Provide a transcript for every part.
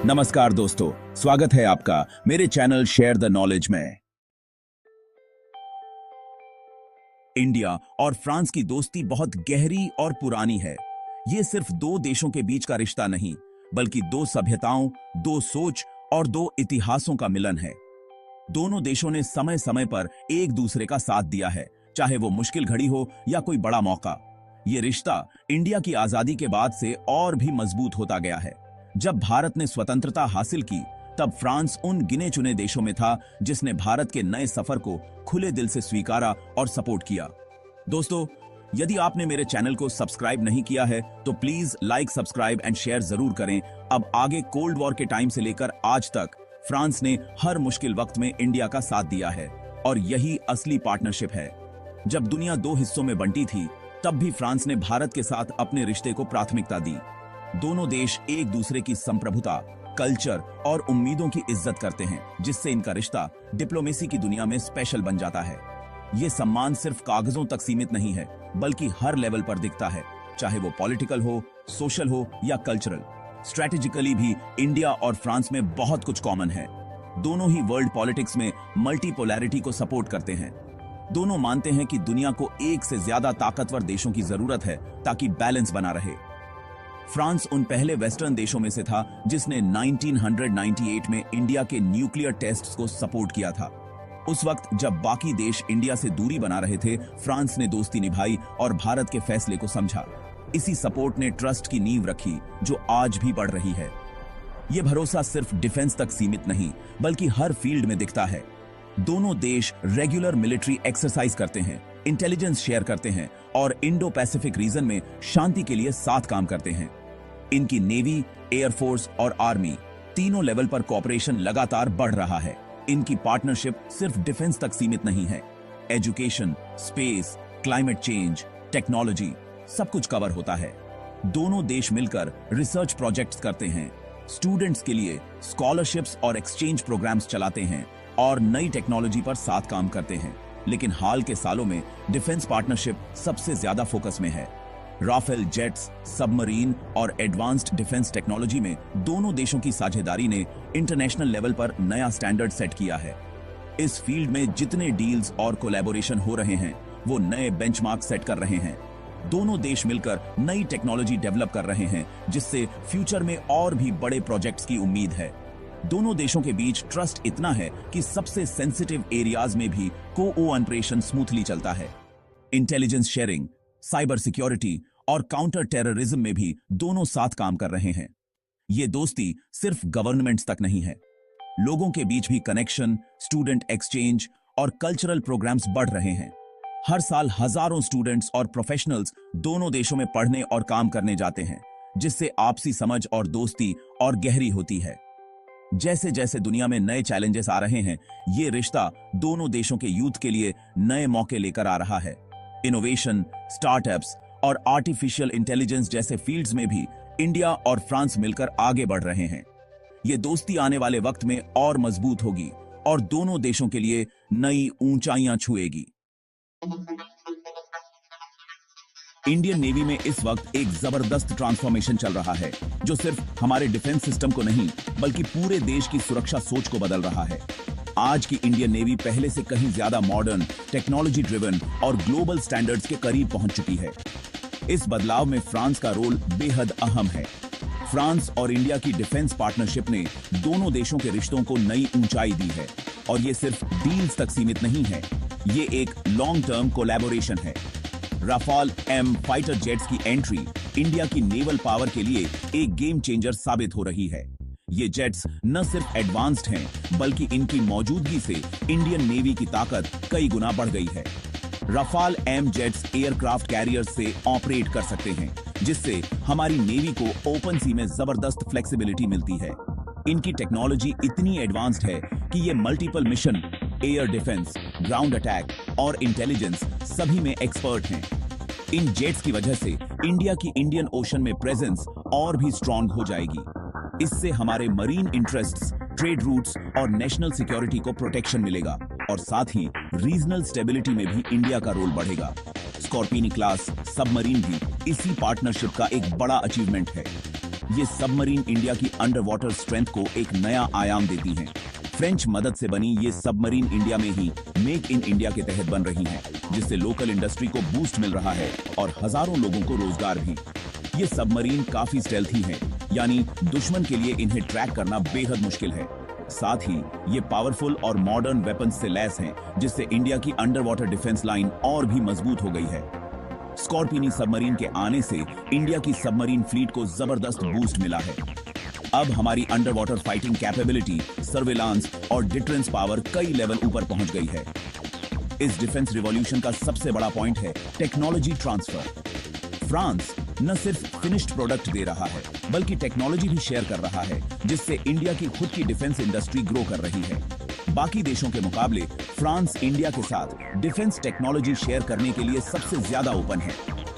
नमस्कार दोस्तों, स्वागत है आपका मेरे चैनल शेयर द नॉलेज में। इंडिया और फ्रांस की दोस्ती बहुत गहरी और पुरानी है। ये सिर्फ दो देशों के बीच का रिश्ता नहीं, बल्कि दो सभ्यताओं, दो सोच और दो इतिहासों का मिलन है। दोनों देशों ने समय समय पर एक दूसरे का साथ दिया है, चाहे वो मुश्किल घड़ी हो या कोई बड़ा मौका। ये रिश्ता इंडिया की आजादी के बाद से और भी मजबूत होता गया है। जब भारत ने स्वतंत्रता हासिल की, तब फ्रांस उन गिने चुने देशों में था जिसने भारत के नए सफर को खुले दिल से स्वीकारा और सपोर्ट किया। दोस्तों, यदि आपने मेरे चैनल को सब्सक्राइब नहीं किया है तो please like, subscribe and share जरूर करें। अब आगे कोल्ड वॉर के टाइम से लेकर आज तक फ्रांस ने हर मुश्किल वक्त में इंडिया का साथ दिया है और यही असली पार्टनरशिप है। जब दुनिया दो हिस्सों में बंटी थी, तब भी फ्रांस ने भारत के साथ अपने रिश्ते को प्राथमिकता दी। दोनों देश एक दूसरे की संप्रभुता, कल्चर और उम्मीदों की इज्जत करते हैं, जिससे इनका रिश्ता डिप्लोमेसी की दुनिया में स्पेशल बन जाता है। ये सम्मान सिर्फ कागजों तक सीमित नहीं है, बल्कि हर लेवल पर दिखता है, चाहे वो पॉलिटिकल हो, सोशल हो या कल्चरल। स्ट्रेटेजिकली भी इंडिया और फ्रांस में बहुत कुछ कॉमन है। दोनों ही वर्ल्ड पॉलिटिक्स में मल्टीपोलैरिटी को सपोर्ट करते हैं। दोनों मानते हैं कि दुनिया को एक से ज्यादा ताकतवर देशों की जरूरत है ताकि बैलेंस बना रहे। फ्रांस उन पहले वेस्टर्न देशों में से था जिसने 1998 में इंडिया के न्यूक्लियर टेस्ट्स को सपोर्ट किया था। उस वक्त जब बाकी देश इंडिया से दूरी बना रहे थे, फ्रांस ने दोस्ती निभाई और भारत के फैसले को समझा। इसी सपोर्ट ने ट्रस्ट की नींव रखी, जो आज भी बढ़ रही है। यह भरोसा सिर्फ डिफेंस तक सीमित नहीं, बल्कि हर फील्ड में दिखता है। दोनों देश रेगुलर मिलिट्री एक्सरसाइज करते हैं, इंटेलिजेंस शेयर करते हैं और इंडो पैसिफिक रीजन में शांति के लिए साथ काम करते हैं। इनकी नेवी, एयरफोर्स और आर्मी तीनों लेवल पर कोऑपरेशन लगातार बढ़ रहा है। इनकी पार्टनरशिप सिर्फ डिफेंस तक सीमित नहीं है। Education, space, climate change, technology सब कुछ कवर होता है। दोनों देश मिलकर रिसर्च प्रोजेक्ट्स करते हैं, स्टूडेंट्स के लिए स्कॉलरशिप्स और एक्सचेंज प्रोग्राम्स चलाते हैं और नई टेक्नोलॉजी पर साथ काम करते हैं। लेकिन हाल के सालों में डिफेंस पार्टनरशिप सबसे ज्यादा फोकस में है। राफेल जेट्स, सबमरीन और एडवांस्ड डिफेंस टेक्नोलॉजी में दोनों देशों की साझेदारी ने इंटरनेशनल लेवल पर नया स्टैंडर्ड सेट किया है। इस फील्ड में जितने डील्स और कोलैबोरेशन हो रहे हैं, वो नए बेंचमार्क सेट कर रहे हैं। दोनों देश मिलकर नई टेक्नोलॉजी डेवलप कर रहे हैं, जिससे फ्यूचर में और भी बड़े प्रोजेक्ट्स की उम्मीद है। दोनों देशों के बीच ट्रस्ट इतना है कि सबसे सेंसिटिव एरियाज में भी कोऑपरेशन स्मूथली चलता है। इंटेलिजेंस शेयरिंग, साइबर सिक्योरिटी और काउंटर टेररिज्म में भी दोनों साथ काम कर रहे हैं। ये दोस्ती सिर्फ गवर्नमेंट्स तक नहीं है, लोगों के बीच भी कनेक्शन, स्टूडेंट एक्सचेंज और कल्चरल प्रोग्राम्स बढ़ रहे हैं। हर साल हजारों स्टूडेंट्स और प्रोफेशनल्स दोनों देशों में पढ़ने और काम करने जाते हैं, जिससे आपसी समझ और दोस्ती और गहरी होती है। जैसे जैसे दुनिया में नए चैलेंजेस आ रहे हैं, ये रिश्ता दोनों देशों के यूथ के लिए नए मौके लेकर आ रहा है। इनोवेशन, स्टार्टअप्स और आर्टिफिशियल इंटेलिजेंस जैसे फील्ड्स में भी इंडिया और फ्रांस मिलकर आगे बढ़ रहे हैं। ये दोस्ती आने वाले वक्त में और मजबूत होगी और दोनों देशों के लिए नई ऊंचाइयां छुएगी। इंडियन नेवी में इस वक्त एक जबरदस्त ट्रांसफॉर्मेशन चल रहा है, जो सिर्फ हमारे डिफेंस सिस्टम को नहीं, बल्कि पूरे देश की सुरक्षा सोच को बदल रहा है। आज की इंडियन नेवी पहले से कहीं ज्यादा मॉडर्न, टेक्नोलॉजी ड्रिवन और ग्लोबल स्टैंडर्ड्स के करीब पहुंच चुकी है। इस बदलाव में फ्रांस का रोल बेहद अहम है। फ्रांस और इंडिया की डिफेंस पार्टनरशिप ने दोनों देशों के रिश्तों को नई ऊंचाई दी है और ये सिर्फ डील्स तक सीमित नहीं है, ये एक लॉन्ग टर्म कोलैबोरेशन है। राफाल एम फाइटर जेट्स की एंट्री इंडिया की नेवल पावर के लिए एक गेम चेंजर साबित हो रही है। ये जेट्स न सिर्फ एडवांस्ड हैं, बल्कि इनकी मौजूदगी से इंडियन नेवी की ताकत कई गुना बढ़ गई है। Rafale M jets aircraft carriers से ऑपरेट कर सकते हैं, जिससे हमारी नेवी को ओपन सी में जबरदस्त फ्लेक्सिबिलिटी मिलती है। इनकी टेक्नोलॉजी इतनी एडवांस्ड है कि ये multiple mission, air defence, ground attack और इंटेलिजेंस सभी में एक्सपर्ट हैं। इन जेट्स की वजह से इंडिया की इंडियन ओशन में प्रेजेंस और भी स्ट्रांग हो जाएगी। इससे हमारे मरीन इंटरेस्ट्स, ट्रेड रूट्स और नेशनल सिक्योरिटी को प्रोटेक्शन मिलेगा और साथ ही रीजनल स्टेबिलिटी में भी इंडिया का रोल बढ़ेगा। स्कॉर्पिनी क्लास सबमरीन भी इसी पार्टनरशिप का एक बड़ा अचीवमेंट है। ये सबमरीन इंडिया की अंडर वाटर स्ट्रेंथ को एक नया आयाम देती हैं। फ्रेंच मदद से बनी ये सबमरीन इंडिया में ही मेक इन इंडिया के तहत बन रही हैं, जिससे लोकल इंडस्ट्री को बूस्ट मिल रहा है और हजारों लोगों को रोजगार भी। ये सबमरीन काफी स्टेल्थी हैं, यानी दुश्मन के लिए इन्हें ट्रैक करना बेहद मुश्किल है। साथ ही ये पावरफुल और मॉडर्न वेपन्स से लैस हैं, जिससे इंडिया की अंडर वाटर डिफेंस लाइन और भी मजबूत हो गई है। स्कॉर्पिनी सबमरीन के आने से इंडिया की सबमरीन फ्लीट को जबरदस्त बूस्ट मिला है। अब हमारी under water fighting capability, surveillance और डिफेंस पावर कई लेवल ऊपर पहुंच गई है। इस डिफेंस रिवॉल्यूशन का सबसे बड़ा पॉइंट है टेक्नोलॉजी ट्रांसफर। फ्रांस न सिर्फ फिनिश्ड प्रोडक्ट दे रहा है, बल्कि टेक्नोलॉजी भी शेयर कर रहा है, जिससे इंडिया की खुद की डिफेंस इंडस्ट्री ग्रो कर रही है। बाकी देशों के मुकाबले फ्रांस इंडिया के साथ डिफेंस टेक्नोलॉजी शेयर करने के लिए सबसे ज्यादा ओपन है।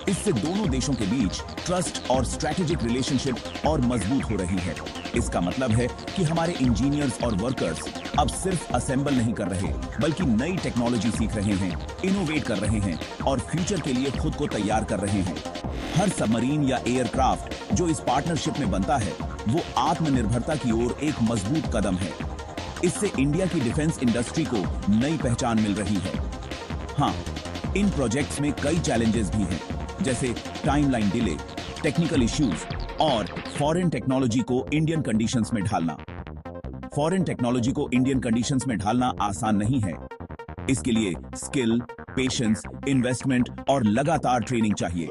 इससे दोनों देशों के बीच ट्रस्ट और स्ट्रैटेजिक रिलेशनशिप और मजबूत हो रही है। इसका मतलब है कि हमारे इंजीनियर्स और वर्कर्स अब सिर्फ असेंबल नहीं कर रहे, बल्कि नई टेक्नोलॉजी सीख रहे हैं, इनोवेट कर रहे हैं और फ्यूचर के लिए खुद को तैयार कर रहे हैं। हर सबमरीन या एयरक्राफ्ट जो इस पार्टनरशिप में बनता है, वो आत्मनिर्भरता की ओर एक मजबूत कदम है। इससे इंडिया की डिफेंस इंडस्ट्री को नई पहचान मिल रही है। हाँ, इन प्रोजेक्ट्स में कई चैलेंजेस भी हैं, जैसे टाइमलाइन डिले, टेक्निकल इश्यूज और फॉरेन टेक्नोलॉजी को इंडियन कंडीशंस में ढालना। फॉरेन टेक्नोलॉजी को इंडियन कंडीशंस में ढालना आसान नहीं है। इसके लिए स्किल, पेशेंस, इन्वेस्टमेंट और लगातार ट्रेनिंग चाहिए।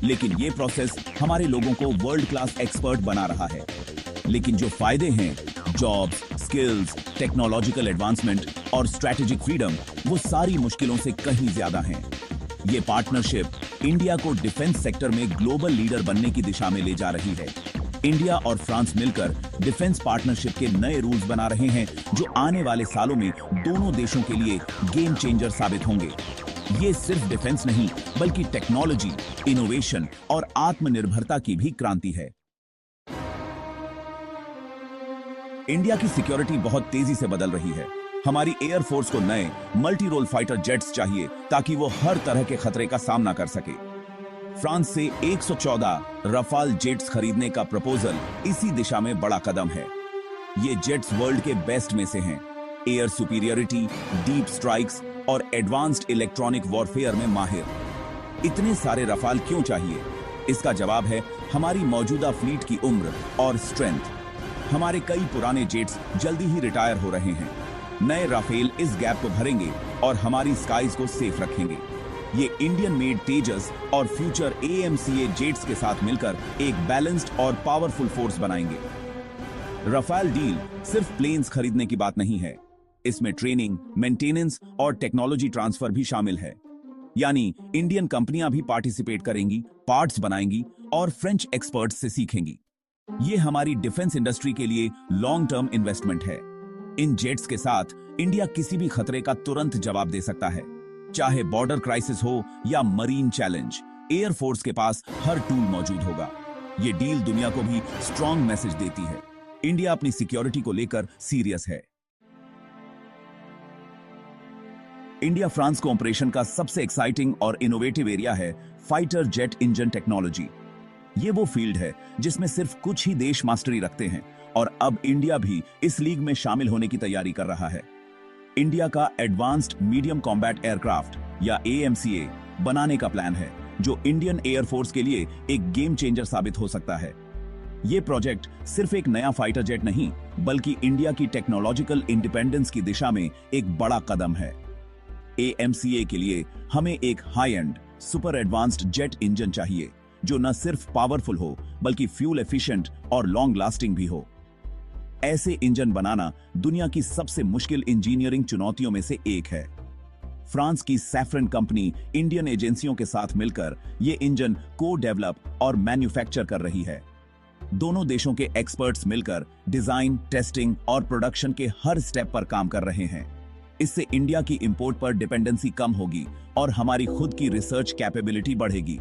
लेकिन ये प्रोसेस हमारे लोगों को वर्ल्ड क्लास एक्सपर्ट बना रहा है। लेकिन जो फायदे हैं, जॉब्स, स्किल्स, टेक्नोलॉजिकल एडवांसमेंट और स्ट्रैटेजिक फ्रीडम, वो सारी मुश्किलों से कहीं ज्यादा हैं। ये पार्टनरशिप इंडिया को डिफेंस सेक्टर में ग्लोबल लीडर बनने की दिशा में ले जा रही है। इंडिया और फ्रांस मिलकर डिफेंस पार्टनरशिप के नए रूल्स बना रहे हैं, जो आने वाले सालों में दोनों देशों के लिए गेम चेंजर साबित होंगे। ये सिर्फ डिफेंस नहीं, बल्कि टेक्नोलॉजी, इनोवेशन और आत्मनिर्भरता की भी क्रांति है। इंडिया की सिक्योरिटी बहुत तेजी से बदल रही है। हमारी एयरफोर्स को नए मल्टी रोल फाइटर जेट्स चाहिए, ताकि वो हर तरह के खतरे का सामना कर सके। फ्रांस से 114 रफाल जेट्स खरीदने का प्रपोजल इसी दिशा में बड़ा कदम है। ये जेट्स वर्ल्ड के बेस्ट में से हैं। एयर सुपीरियरिटी, डीप स्ट्राइक्स और एडवांस्ड इलेक्ट्रॉनिक वॉरफेयर में माहिर। इतने सारे रफाल क्यों चाहिए? इसका जवाब है हमारी मौजूदा फ्लीट की उम्र और स्ट्रेंथ। हमारे कई पुराने जेट्स जल्दी ही रिटायर हो रहे हैं। नए राफेल इस गैप को भरेंगे और हमारी स्काइज को सेफ रखेंगे। ये इंडियन मेड तेजस और फ्यूचर AMCA जेट्स के साथ मिलकर एक बैलेंस्ड और पावरफुल फोर्स बनाएंगे। रफाल डील सिर्फ प्लेन्स खरीदने की बात नहीं है। इसमें ट्रेनिंग, मेंटेनेंस और टेक्नोलॉजी ट्रांसफर भी शामिल है। यानी इंडियन कंपनियां भी पार्टिसिपेट करेंगी, पार्ट्स बनाएंगी और फ्रेंच एक्सपर्ट्स से सीखेंगी। ये हमारी डिफेंस इंडस्ट्री के लिए लॉन्ग टर्म इन्वेस्टमेंट है। इन जेट्स के साथ इंडिया किसी भी खतरे का तुरंत जवाब दे सकता है। चाहे बॉर्डर क्राइसिस हो या मरीन चैलेंज, एयरफोर्स के पास हर टूल मौजूद होगा। ये डील दुनिया को भी स्ट्रॉन्ग मैसेज देती है। इंडिया अपनी सिक्योरिटी को लेकर सीरियस है। इंडिया फ्रांस कोऑपरेशन का सबसे एक्साइटिंग और इनोवेटिव एरिया है फाइटर जेट इंजन टेक्नोलॉजी। ये वो फील्ड है जिसमें सिर्फ कुछ ही देश मास्टरी रखते हैं, और अब इंडिया भी इस लीग में शामिल होने की तैयारी कर रहा है। इंडिया का एडवांस्ड मीडियम कॉम्बैट एयरक्राफ्ट या AMCA बनाने का प्लान है, जो इंडियन एयरफोर्स के लिए एक गेम चेंजर साबित हो सकता है। ये प्रोजेक्ट सिर्फ एक नया फाइटर जेट नहीं, बल्कि इंडिया की टेक्नोलॉजिकल इंडिपेंडेंस की दिशा में एक बड़ा कदम है। AMCA के लिए हमें एक high and super advanced jet engine चाहिए, जो न सिर्फ पावरफुल हो, बल्कि फ्यूल एफिशिएंट और लॉन्ग लास्टिंग भी हो। ऐसे इंजन बनाना दुनिया की सबसे मुश्किल इंजीनियरिंग चुनौतियों में से एक है। फ्रांस की सैफ्रन कंपनी इंडियन एजेंसियों के साथ मिलकर ये इंजन को डेवलप और मैन्युफैक्चर कर रही है। दोनों देशों के एक्सपर्ट्स मिलकर डिजाइन, टेस्टिंग और प्रोडक्शन के हर स्टेप पर काम कर रहे हैं। इससे इंडिया की इंपोर्ट पर डिपेंडेंसी कम होगी और हमारी खुद की रिसर्च कैपेबिलिटी बढ़ेगी।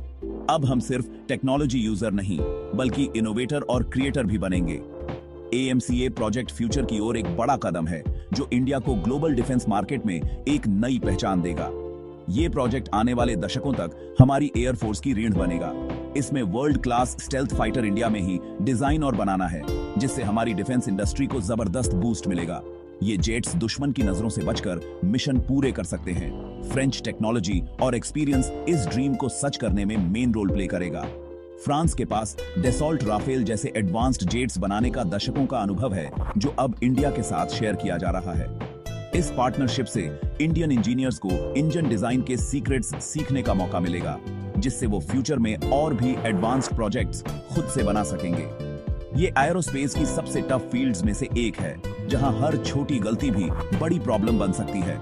अब हम सिर्फ टेक्नोलॉजी यूजर नहीं, बल्कि इनोवेटर और क्रिएटर भी बनेंगे। AMCA प्रोजेक्ट फ्यूचर की ओर एक बड़ा कदम है, जो इंडिया को ग्लोबल डिफेंस मार्केट में एक नई पहचान देगा। ये प्रोजेक्ट आने वाले दशकों तक हमारी एयरफोर्स की रीढ़ बनेगा। इसमें world class stealth fighter India में ही डिजाइन और बनाना है, जिससे हमारी डिफेंस इंडस्ट्री को जबरदस्त बूस्ट मिलेगा। ये जेट्स दुश्मन की नजरों से बचकर मिशन पूरे कर सकते हैं। फ्रेंच टेक्नोलॉजी और एक्सपीरियंस इस ड्रीम को सच करने में मेन रोल प्ले करेगा। फ्रांस के पास डेसॉल्ट राफेल जैसे एडवांस्ड जेट्स बनाने का दशकों का अनुभव है, जो अब इंडिया के साथ शेयर किया जा रहा है। इस पार्टनरशिप से इंडियन इंजीनियर्स को इंजन डिजाइन के सीक्रेट्स सीखने का मौका मिलेगा, जिससे वो फ्यूचर में और भी एडवांस्ड प्रोजेक्ट्स खुद से बना सकेंगे। ये एरोस्पेस की सबसे टफ फील्ड्स में से एक है, जहां हर छोटी गलती भी बड़ी प्रॉब्लम बन सकती है।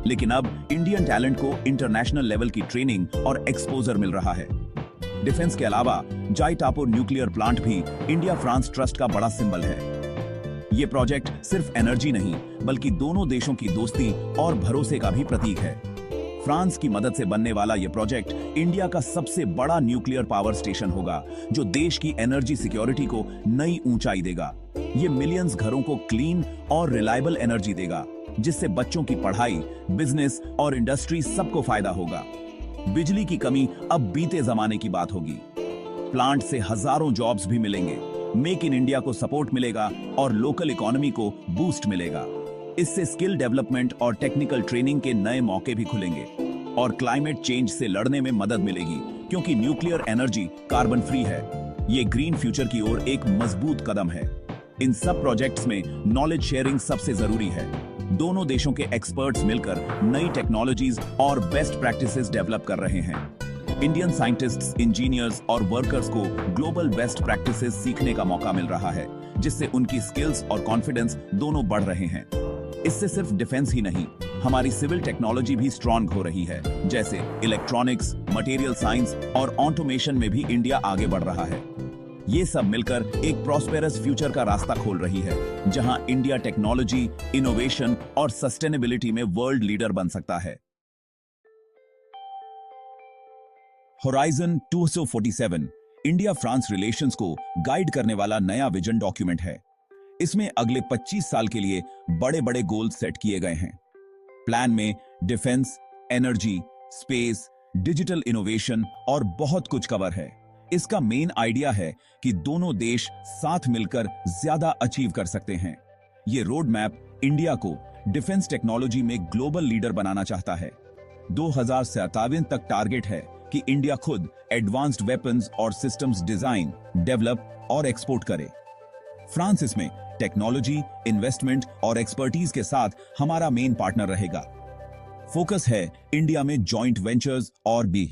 लेकिन अब इंडियन टैलेंट को इंटरनेशनल लेवल की ट्रेनिंग और एक्सपोजर मिल रहा है। डिफेंस के अलावा जाई टापो न्यूक्लियर प्लांट भी इंडिया फ्रांस ट्रस्ट का बड़ा सिंबल है। ये प्रोजेक्ट सिर्फ एनर्जी नहीं, बल्कि दोनों देशों की दोस्ती और भरोसे का भी प्रतीक है। फ्रांस की मदद से बनने वाला यह प्रोजेक्ट इंडिया का सबसे बड़ा न्यूक्लियर पावर स्टेशन होगा, जो देश की एनर्जी सिक्योरिटी को नई ऊंचाई देगा। ये मिलियंस घरों को क्लीन और रिलायबल एनर्जी देगा, जिससे बच्चों की पढ़ाई, बिजनेस और इंडस्ट्री सबको फायदा होगा। बिजली की कमी अब बीते जमाने की बात होगी। प्लांट से हजारों जॉब्स भी मिलेंगे, मेक इन इंडिया को सपोर्ट मिलेगा और लोकल इकोनॉमी को बूस्ट मिलेगा। इससे स्किल डेवलपमेंट और टेक्निकल ट्रेनिंग के नए मौके भी खुलेंगे और क्लाइमेट चेंज से लड़ने में मदद मिलेगी, क्योंकि न्यूक्लियर एनर्जी कार्बन फ्री है। ये ग्रीन फ्यूचर की ओर एक मजबूत कदम है। इन सब प्रोजेक्ट्स में नॉलेज शेयरिंग सबसे जरूरी है। दोनों देशों के एक्सपर्ट्स मिलकर नई टेक्नोलॉजीज और बेस्ट प्रैक्टिसेस डेवलप कर रहे हैं। इंडियन साइंटिस्ट्स, इंजीनियर्स और वर्कर्स को ग्लोबल बेस्ट प्रैक्टिसेस सीखने का मौका मिल रहा है, जिससे उनकी स्किल्स और कॉन्फिडेंस दोनों बढ़ रहे हैं। इससे सिर्फ डिफेंस ही नहीं, हमारी सिविल टेक्नोलॉजी भी स्ट्रांग हो रही है, जैसे इलेक्ट्रॉनिक्स, मटेरियल साइंस और ऑटोमेशन में भी इंडिया आगे बढ़ रहा है। ये सब मिलकर एक प्रॉस्पेरस फ्यूचर का रास्ता खोल रही है, जहां इंडिया टेक्नोलॉजी, इनोवेशन और सस्टेनेबिलिटी में वर्ल्ड लीडर बन सकता है। होराइजन 2047 इंडिया फ्रांस रिलेशंस को गाइड करने वाला नया विजन डॉक्यूमेंट है। इसमें अगले 25 साल के लिए बड़े बड़े गोल सेट किए गए हैं। प्लान में defence, energy, space, digital innovation और बहुत कुछ कवर है। इसका मेन आइडिया है कि दोनों देश साथ मिलकर ज्यादा अचीव कर सकते हैं। ये रोड मैप इंडिया को डिफेंस टेक्नोलॉजी में ग्लोबल लीडर बनाना चाहता है। 2027 तक टारगेट है कि इंडिया खुद एडवांस्ड वेपन्स और सिस्टम्स डिजाइन, डेवलप और एक्सपोर्ट करे। फ्रांस इसमें टेक्नोलॉजी, इन्वेस्टमेंट और एक्सपर्टीज के साथ हमारा मेन पार्टनर रहेगा। फोकस है इंडिया में जॉइंट वेंचर्स और भी